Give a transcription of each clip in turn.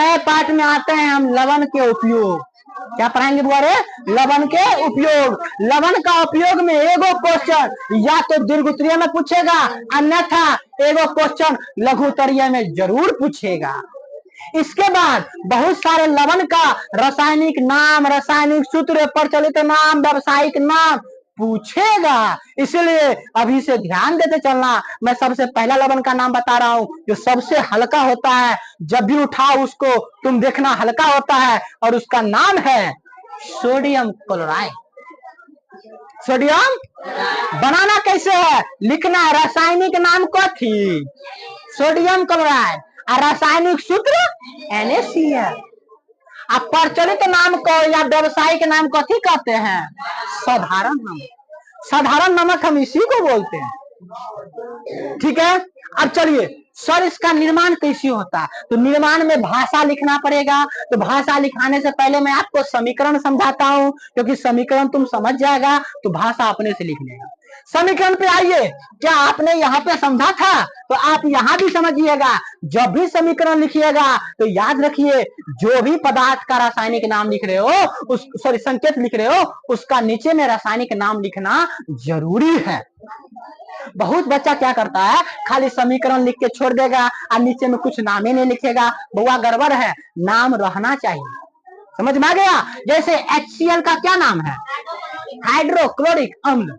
नए पाठ में आते हैं हम लवण के उपयोग। क्या पढ़ाएंगे बुआरे? लवण के उपयोग। लवण का उपयोग में एगो क्वेश्चन या तो दीर्घोत्तरीय में पूछेगा, अन्यथा एगो क्वेश्चन लघुत्तरीय में जरूर पूछेगा। इसके बाद बहुत सारे लवण का रासायनिक नाम, रासायनिक सूत्र, प्रचलित नाम, व्यावसायिक नाम पूछेगा। इसलिए अभी से ध्यान देते चलना। मैं सबसे पहला लवण का नाम बता रहा हूं जो सबसे हल्का होता है। जब भी उठाओ उसको तुम देखना हल्का होता है, और उसका नाम है सोडियम क्लोराइड। सोडियम बनाना कैसे है? लिखना है रासायनिक नाम कथी? Sodium chloride. और रासायनिक सूत्र NaCl। अब प्रचलित नाम को या व्यवसायिक नाम कथी कहते हैं? साधारण नमक। साधारण नमक हम इसी को बोलते हैं। ठीक है, अब चलिए सर इसका निर्माण कैसे होता है? तो निर्माण में भाषा लिखना पड़ेगा। तो भाषा लिखाने से पहले मैं आपको समीकरण समझाता हूं, क्योंकि समीकरण तुम समझ जाएगा तो भाषा अपने से लिख लेगा। समीकरण पे आइए। क्या आपने यहाँ पे समझा था? तो आप यहाँ भी समझिएगा। जब भी समीकरण लिखिएगा तो याद रखिए, जो भी पदार्थ का रासायनिक नाम लिख रहे हो, संकेत लिख रहे हो, उसका नीचे में रासायनिक नाम लिखना जरूरी है। बहुत बच्चा क्या करता है, खाली समीकरण लिख के छोड़ देगा और नीचे में कुछ नाम ही नहीं लिखेगा। बउआ गड़बड़ है, नाम रहना चाहिए। समझ में आ गया? जैसे HCl का क्या नाम है? हाइड्रोक्लोरिक अम्ल।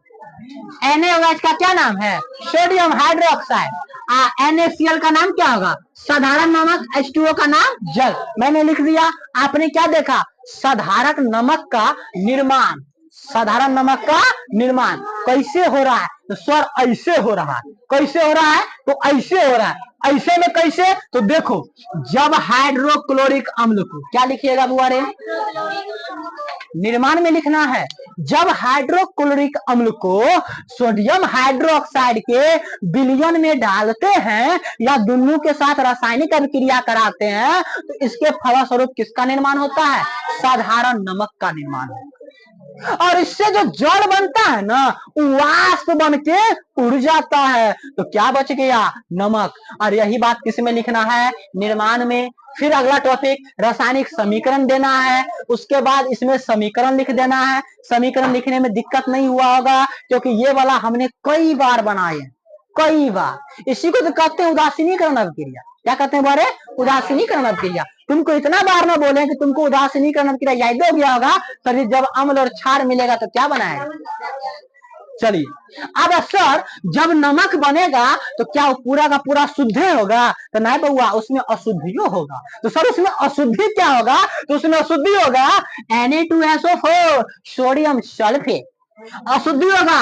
NaOH का क्या नाम है? Sodium hydroxide. NaCl का नाम क्या होगा? साधारण नमक। H2O का नाम जल। मैंने लिख दिया। आपने क्या देखा? साधारण नमक का निर्माण। साधारण नमक का निर्माण कैसे हो रहा है? तो सर ऐसे हो रहा है। कैसे हो रहा है? तो ऐसे हो रहा है। ऐसे में कैसे? तो देखो, जब हाइड्रोक्लोरिक अम्ल को क्या लिखिएगा बुआरे? निर्माण में लिखना है। जब हाइड्रोक्लोरिक अम्ल को सोडियम हाइड्रोक्साइड के विलयन में डालते हैं या दोनों के साथ रासायनिक अभिक्रिया कराते हैं, तो इसके फलस्वरूप किसका निर्माण होता है? साधारण नमक का निर्माण होता है। और इससे जो जल बनता है ना, वाष्प बन के उड़ जाता है। तो क्या बच गया? नमक। और यही बात किसमें लिखना है? निर्माण में। फिर अगला टॉपिक रासायनिक समीकरण देना है। उसके बाद इसमें समीकरण लिख देना है। समीकरण लिखने में दिक्कत नहीं हुआ होगा, क्योंकि ये वाला हमने कई बार बनाए, कई बार। इसी को तो कहते हैं उदासीनीकरण अभिक्रिया। क्या कहते हैं बारे? उदासीनीकरण अभिक्रिया। तुमको इतना बार ना बोले कि तुमको उदासीनीकरण अभिक्रिया याद हो गया होगा, तभी जब अम्ल और क्षार मिलेगा तो क्या बनाएगा? चलिए, अब सर जब नमक बनेगा तो क्या वो पूरा का पूरा शुद्ध होगा? तो नहीं बउआ, उसमें अशुद्धियों होगा। तो सर उसमें अशुद्धि क्या होगा? तो उसमें अशुद्धि होगा Na2SO4 सोडियम सल्फेट। अशुद्धि होगा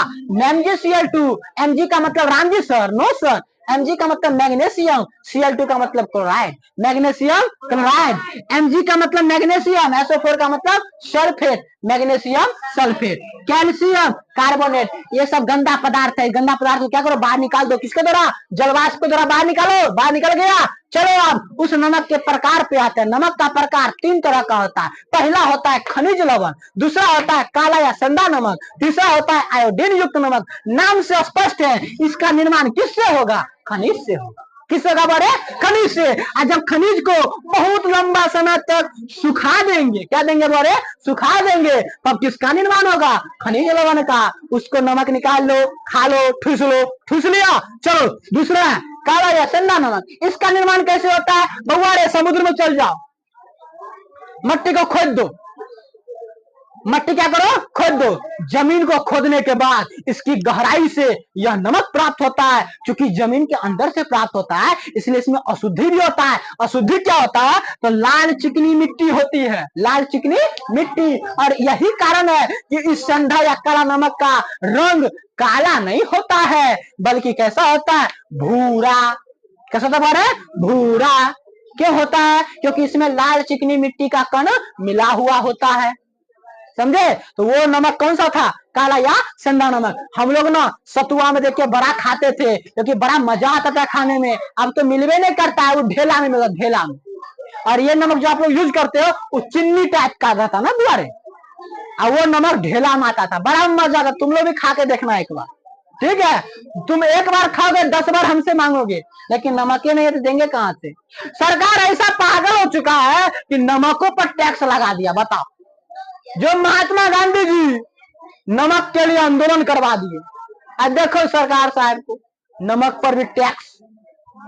MgCl2। Mg का मतलब Ramji sir? No sir, Mg का मतलब मैग्नीशियम, Cl2 का मतलब क्लोराइड। Magnesium chloride. Mg का मतलब मैग्नीशियम, SO4 का मतलब sulphate, magnesium sulphate. Calcium carbonate. ये सब गंदा पदार्थ है। गंदा पदार्थ को क्या करो? बाहर निकाल दो। किसके द्वारा? जलवाष्प के द्वारा बाहर निकालो। बाहर निकल गया। चलो अब उस नमक के प्रकार पे आते हैं। नमक का प्रकार 3 तरह का होता है। पहला होता है खनिज लवण, दूसरा होता है काला या संदा नमक, तीसरा होता है आयोडीन युक्त नमक। नाम से स्पष्ट है, इसका निर्माण किससे होगा? खनिज से होगा। किससे होगा बड़े? खनिज से। और जब खनिज को बहुत लंबा समय तक सुखा देंगे, क्या देंगे बड़े? सुखा देंगे, तब किसका निर्माण होगा? खनिज लवण का। उसको नमक निकाल लो, खा लो, ठूस लो। ठूस लिया। चलो दूसरा है काला या संदा नमक। इसका निर्माण कैसे होता है? बउआ समुद्र में चल जाओ, मट्टी को खोद दो। मट्टी क्या करो? खोद दो। जमीन को खोदने के बाद इसकी गहराई से यह नमक प्राप्त होता है। क्योंकि जमीन के अंदर से प्राप्त होता है, इसलिए इसमें अशुद्धि भी होता है। अशुद्धि क्या होता है? तो लाल चिकनी मिट्टी होती है। लाल चिकनी मिट्टी। और यही कारण है कि इस संधा या काला नमक का रंग काला नहीं होता है, बल्कि कैसा होता है? भूरा। कैसा होता है? भूरा। क्यों होता है? क्योंकि इसमें लाल चिकनी मिट्टी का कण मिला हुआ होता है। समझे? तो वो नमक कौन सा था? काला या संदा नमक। हम लोग ना सतुआ में देखिए बड़ा खाते थे, क्योंकि बड़ा मजा आता था खाने में। अब तो मिलवे नहीं करता है, वो ढेला में मिला, ढेला में। और ये नमक जो आप लोग यूज करते हो वो चीनी टाइप का रहता ना द्वारे, और वो नमक ढेला में आता था। बड़ा मजा आता। तुम लोग भी खा के देखना एक बार। ठीक है, तुम एक बार खाओगे 10 बार हमसे मांगोगे, लेकिन नमक ही नहीं है तो देंगे कहां से। सरकार ऐसा पागल हो चुका है कि नमकों पर टैक्स लगा दिया। बताओ, जो महात्मा गांधी जी नमक के लिए आंदोलन करवा दिए, अब देखो सरकार साहब को नमक पर भी टैक्स,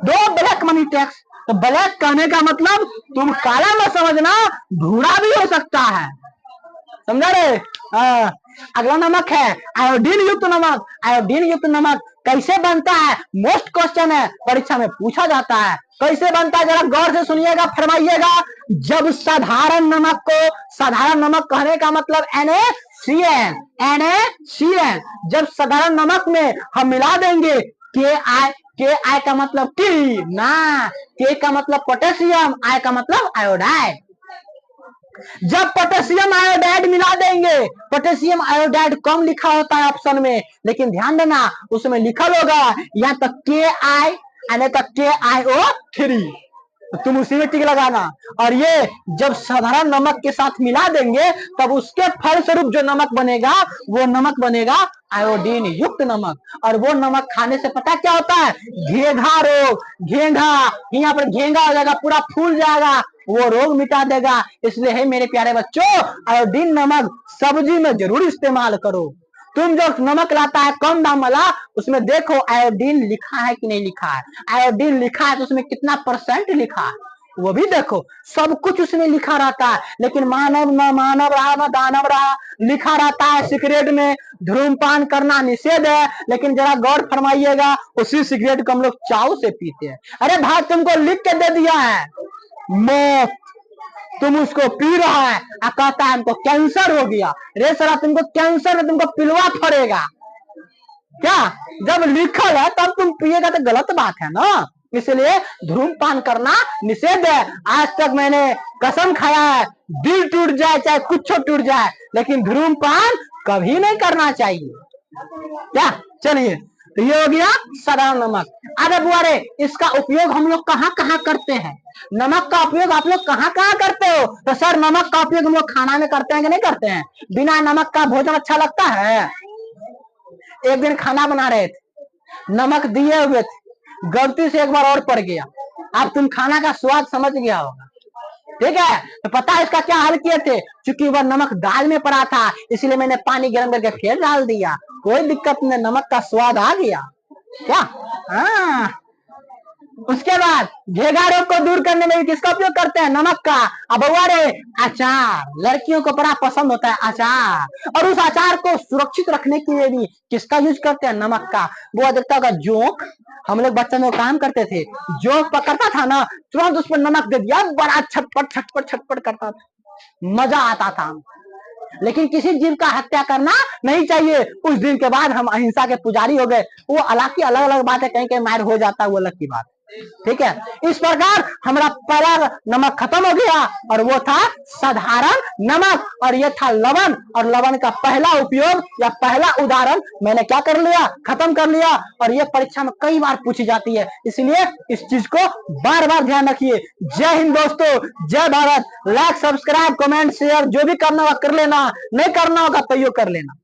दो ब्लैक मनी टैक्स। तो ब्लैक कहने का मतलब तुम काला मत समझना, भूरा भी हो सकता है, समझा रे। अगला नमक है आयोडीन युक्त नमक। आयोडीन युक्त नमक कैसे बनता है, मोस्ट क्वेश्चन है, परीक्षा में पूछा जाता है। कैसे बनता है जरा गौर से सुनिएगा, फरमाइएगा। जब साधारण नमक को, साधारण नमक कहने का मतलब NaCN, NaCN, जब साधारण नमक में हम मिला देंगे के आई का मतलब टी ना, के का मतलब पोटेशियम, आई का मतलब आयोडाइड। जब पोटेशियम आयोडाइड मिला देंगे, पोटेशियम आयोडाइड कम लिखा होता है ऑप्शन में, लेकिन ध्यान देना उसमें लिखा होगा या तो KI यानी तो KiO3, तुम उसी में टिक लगाना। और ये जब साधारण नमक के साथ मिला देंगे तब उसके फलस्वरूप जो नमक बनेगा वो नमक बनेगा आयोडीन युक्त नमक। और वो नमक खाने से पता क्या होता है, घेंघा रोग, घेंघा, यहाँ पर घेंघा हो जाएगा, पूरा फूल जाएगा, वो रोग मिटा देगा। इसलिए है मेरे प्यारे बच्चों, आयोडीन नमक सब्जी में जरूर इस्तेमाल करो। तुम जो नमक लाता है कम दाम वाला, उसमें देखो आयोडीन लिखा है कि नहीं लिखा है। आयोडीन लिखा है तो उसमें कितना % लिखा है वो भी देखो, सब कुछ उसमें लिखा रहता है। लेकिन मानव न मानव रहा न दानव रहा, लिखा रहता है सिगरेट में धूम्रपान करना निषेध है, लेकिन जरा गौर फरमाइएगा उसी सिगरेट को हम लोग चाव से पीते हैं। अरे भाई तुमको लिख के दे दिया है मौत, तुम उसको पी रहा है और कहता है हमको कैंसर हो गया। रे सरा, तुमको कैंसर है, तुमको पिलवा फड़ेगा क्या? जब लिखल है तब तुम पिएगा तो गलत बात है ना। इसलिए धूम्रपान करना निषेध है। आज तक मैंने कसम खाया है, दिल टूट जाए चाहे कुछ टूट जाए, लेकिन धूम्रपान कभी नहीं करना चाहिए। क्या? चलिए, तो ये हो गया साधारण नमक। अरे बुआरे, इसका उपयोग हम लोग कहाँ कहाँ करते हैं? नमक का उपयोग आप लोग कहाँ कहाँ करते हो? तो सर नमक का उपयोग हम लोग खाना में करते हैं कि नहीं करते हैं? बिना नमक का भोजन अच्छा लगता है? एक दिन खाना बना रहे थे, नमक दिए हुए थे, गलती से एक बार और पड़ गया। अब तुम खाना का स्वाद समझ गया होगा, ठीक है? तो पता है इसका क्या हल किए थे? क्योंकि वह नमक दाल में पड़ा था, इसलिए मैंने पानी गर्म करके फिर डाल दिया, कोई दिक्कत नहीं, नमक का स्वाद आ गया। क्या? हाँ। उसके बाद घेंघा रोग को दूर करने में भी किसका उपयोग करते हैं? नमक का। अब रे अचार, लड़कियों को बड़ा पसंद होता है अचार, और उस अचार को सुरक्षित रखने के लिए भी किसका यूज करते हैं? नमक का। वो देखता होगा जोंक, हम लोग बच्चे में काम करते थे, जोंक पकड़ता था ना, तुरंत उस पर नमक दे दिया, बड़ा छटपट छटपट छटपट करता था, मजा आता था। लेकिन किसी जीव का हत्या करना नहीं चाहिए। उस दिन के बाद हम अहिंसा के पुजारी हो गए। वो अलग अलग बात है, कहीं कहीं मार हो जाता है, वो अलग की बात, ठीक है? इस प्रकार हमारा पहला नमक खत्म हो गया, और वो था साधारण नमक, और ये था लवण। और लवण का पहला उपयोग या पहला उदाहरण मैंने क्या कर लिया, खत्म कर लिया। और ये परीक्षा में कई बार पूछी जाती है, इसलिए इस चीज को बार बार ध्यान रखिए। जय हिंद दोस्तों, जय Bharat. Like, subscribe, comment, share जो भी करना होगा कर लेना, नहीं करना होगा तो यो कर लेना।